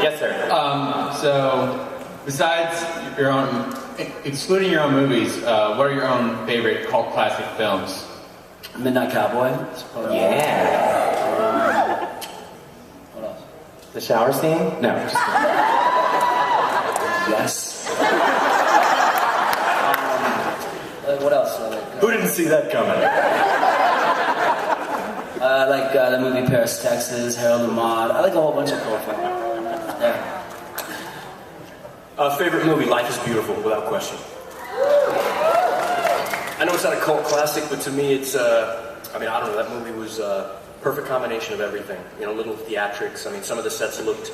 Yes, sir. So, besides your own, excluding your own movies, what are your own favorite cult classic films? Midnight Cowboy. Yeah. What else? The shower scene? No. Just Yes. What else? Who didn't see that coming? I like the movie Paris, Texas, Harold and Maude. I like a whole bunch of cool films. Yeah. Favorite movie, Life is Beautiful, without question. I know it's not a cult classic, but to me it's, I mean, I don't know, that movie was a perfect combination of everything. You know, little theatrics. I mean, some of the sets looked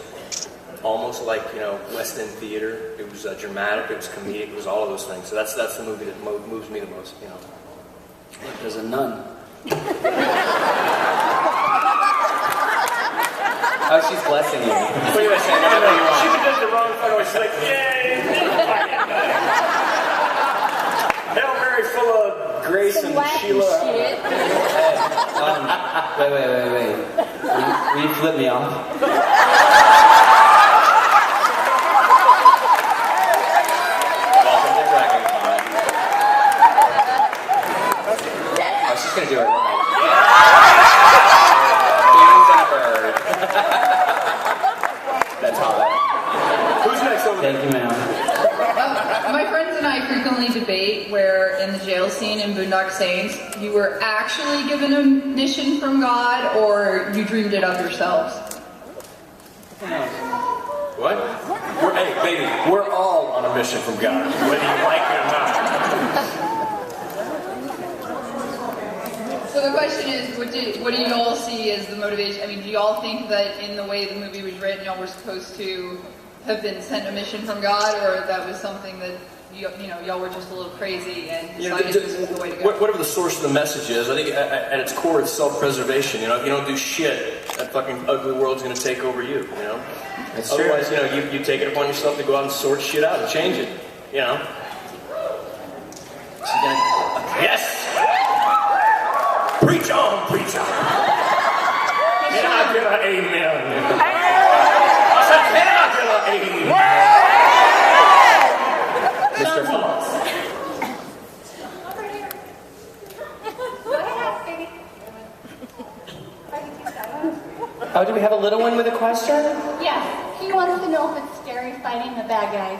almost like, you know, West End theater. It was dramatic, it was comedic, it was all of those things. So that's the movie that moves me the most, you know. Look, there's a nun. Oh, she's blessing you. What are you saying? She did the wrong thing. She's like, yay! Hail Mary, full of grace and Sheila. Hey, wait. Will you flip me off? Welcome to Dragon Con. Oh, she's gonna do it right. Beans and a bird. That's hot. Who's next over there? Thank you, ma'am. My friends and I frequently debate where in the jail scene in Boondock Saints, you were actually given a mission from God or you dreamed it up yourselves. What? Hey, baby, we're all on a mission from God, whether you like it or not. So the question is, what do you all see as the motivation? I mean, do you all think that in the way the movie was written, y'all were supposed to have been sent a mission from God, or that was something that y'all were just a little crazy and decided this was the way to go? Whatever the source of the message is, I think at its core it's self-preservation. You know, if you don't do shit, that fucking ugly world's gonna take over you. You know. It's Otherwise, true. you know, you take it upon yourself to go out and sort shit out and change it. You know. Yes. Preach on, preach on. Can I get an amen? I said, can I get an amen? Mr. Fox. Oh, do we have a little one with a question? Yes, he wants to know if it's scary fighting the bad guys.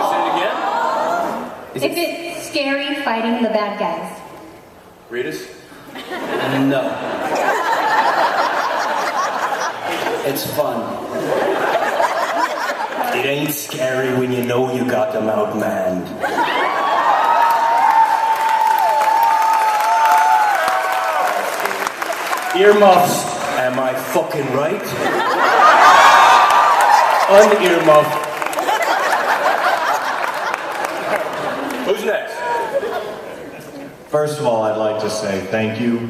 Say it again. If it's scary fighting the bad guys. Reedus? No. It's fun. It ain't scary when you know you got them outmanned. Earmuffs, am I fucking right? Un-earmuff. Who's next? First of all, I'd like to say thank you.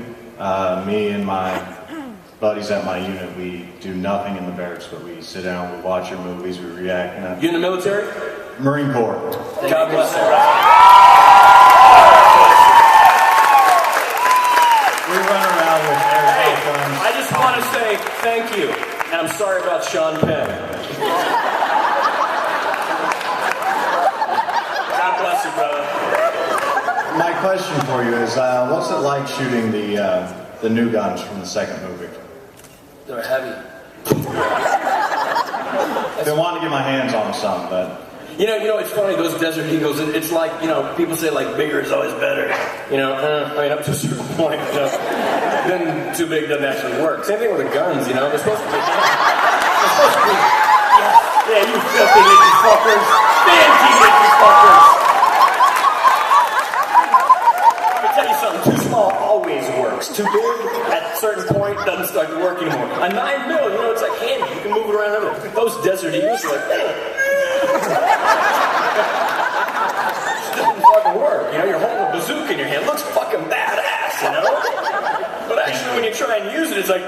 Me and my buddies at my unit, we do nothing in the barracks, but we sit down, we watch your movies, we react. And You in the military? Marine Corps. God bless you. We run around with airsoft guns. I just want to say thank you, and I'm sorry about Sean Penn. God bless you, brother. My question for you is, what's it like shooting the new guns from the second movie? They're heavy. I've been wanting to get my hands on some, but... You know, it's funny, those Desert Eagles, it's like, you know, people say, like, bigger is always better. You know, I mean, up to a certain point, you know, then too big doesn't actually work. Same thing with the guns, you know, they're supposed to be, yeah, you filthy little fuckers, fancy little fuckers. Let me tell you something, too small always works. Too big, at a certain point, doesn't start to work anymore. A 9mm, you know, it's like handy, you can move it around everywhere. Those Desert Eagles are like, doesn't fucking work. You know, you're holding a bazooka in your hand. Looks fucking badass, you know? But actually, when you try and use it, it's like...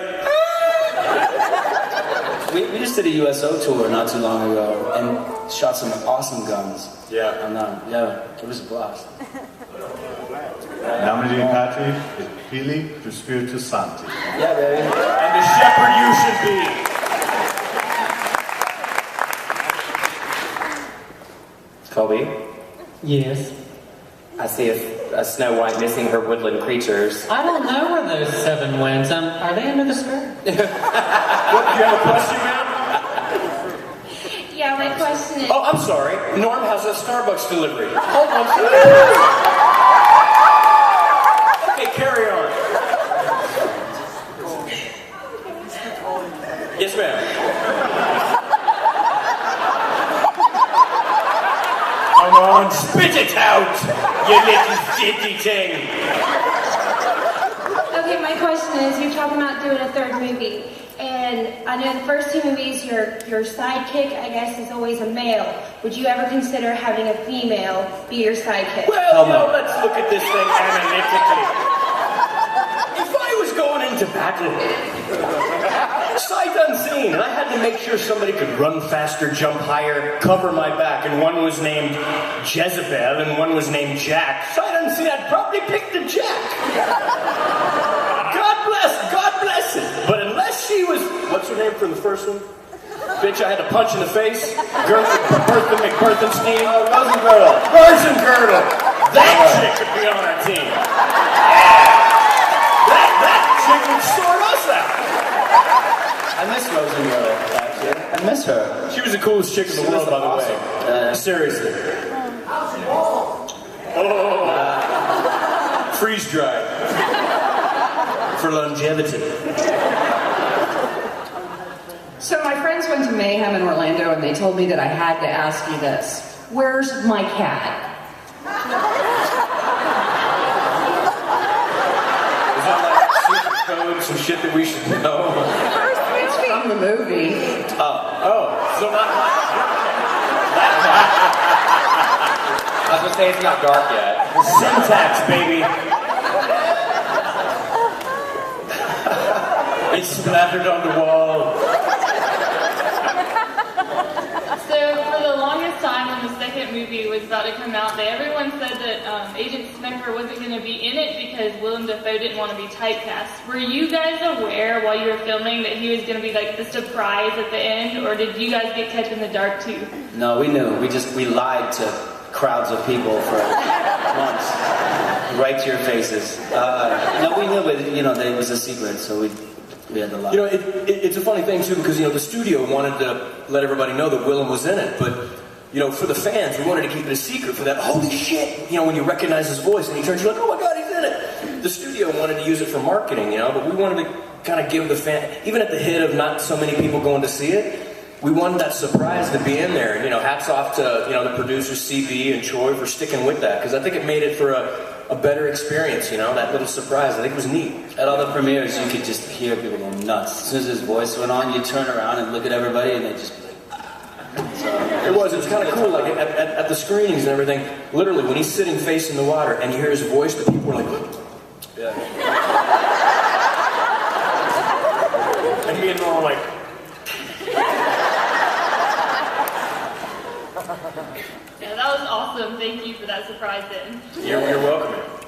We just did a USO tour not too long ago and shot some awesome guns. Yeah. And yeah, it was a blast. Nomine Patri, et Filii, et Spiritus Sancti. Yeah, baby. And the shepherd you should be. Colby, Yes. I see a Snow White missing her woodland creatures. I don't know where those 7 went. Are they under the skirt? What, do you have a question, ma'am? Yeah, my question is... Oh, I'm sorry. Norm has a Starbucks delivery. Hold on. Okay, carry on. Yes, ma'am. Come on, spit it out, you little shitty thing. Okay, my question is, you're talking about doing a 3rd movie, and I know the first 2 movies, your sidekick, I guess, is always a male. Would you ever consider having a female be your sidekick? Well, let's look at this thing analytically. If I was going into battle, sight unseen, and I had to make sure somebody could run faster, jump higher, cover my back, and one was named Jezebel and one was named Jack, sight unseen, I'd probably pick the Jack. God bless it. But unless she was, what's her name from the first one? Bitch, I had to punch in the face. Bertha McBurthenstein. Rosengirdle. That chick could be on our team. That chick would sort us out. I miss Rosengirdle, actually. I miss her. She was the coolest chick in the world, by the way. Seriously. Freeze dried. For longevity. So my friends went to Mayhem in Orlando and they told me that I had to ask you this. Where's my cat? Is that like secret code, some shit that we should know? It's from the movie. So not I was gonna say it's not dark yet. syntax, baby. It's splattered on the wall. So for the longest time when the second movie was about to come out, everyone said that Agent Smecker wasn't going to be in it because Willem Dafoe didn't want to be typecast. Were you guys aware while you were filming that he was going to be like the surprise at the end, or did you guys get kept in the dark too? No, we knew. We lied to crowds of people for months. Right to your faces. No, we knew, but that it was a secret, so we had to lie. It's a funny thing too because the studio wanted to let everybody know that Willem was in it, but for the fans, we wanted to keep it a secret for that. Holy shit! When you recognize his voice and he turns, you're like, oh my god, he's in it. The studio wanted to use it for marketing, but we wanted to kind of give the fan, even at the hit of not so many people going to see it, we wanted that surprise to be in there. And hats off to the producers CB and Troy for sticking with that because I think it made it for a better experience, that little surprise. I think it was neat. At all the premieres, you could just hear people go nuts. As soon as his voice went on, you turn around and look at everybody, and they'd just be like, So, it was kind of cool. Like at the screenings and everything, literally, when he's sitting facing the water and you hear his voice, the people are like, yeah. And me and Noah are like, Yeah, that was awesome. Thank you for that surprise then. you're welcome.